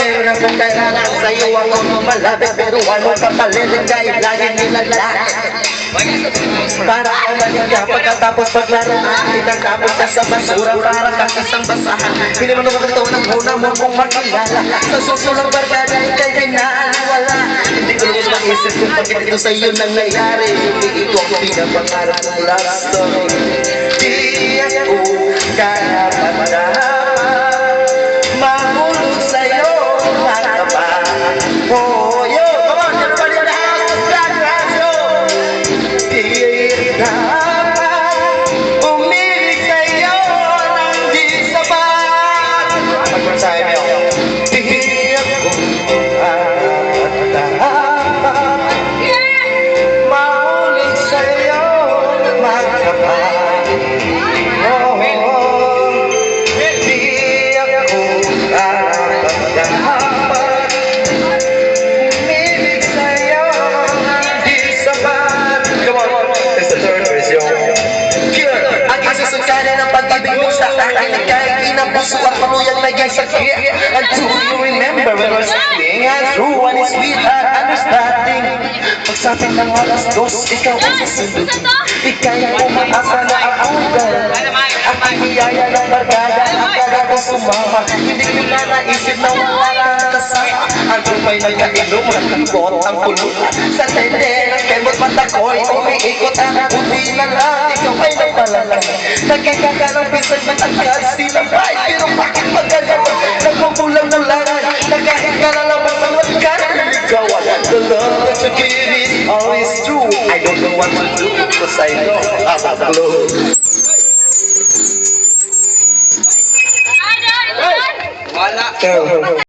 meron akong kailangan sa'yo ako malapit, pero ano kapalitin kahit lagi nilalaki. Para ako maliga pagkatapos paglaro itatapos ka sa basura para kang isang basahan. Pili mo naman ito ng una mo kung makilala. Sa susunod barkada ikay pinawala. Hindi ko naman maisip kung bakit ito sa'yo nangyayari. Hindi ito ang pinapangarap ng love story. Di ako karapat-dapat mahulog sa'yo matapat. Oh, yo, come on, everybody in the house, clap your hands, yo. Di dapat umilig sa'yo nang di sapat. Pag-mensahe mo yun. Di ako karapat-dapat mahulog sa'yo matapat. Puso at panuyang naging sakit. And do you remember when we're sitting and through one is sweetheart understanding? Pagsapit ng alas 2, ikaw ang susunod. Ika'y umaasa na ako'y darating. Ang hiyaya ng barkada, akala ko sumama. Hindi ko na naisip na wala kang kasama. Ang grupa'y nagkainom, nagkakot ang pulutan. Sa tende ng kemot mata ko'y umiikot ang buti na lang. Ikaw ay nagpalalang. Nagkakakarang pisag ng agad silang right. Pero bakit magagawa? Nagkukulang ng laran. Nagkahit ka na lang magpalwat ka na naligawan. The love that you give is always true. I don't know what to do because I know I'm a blue. Wala.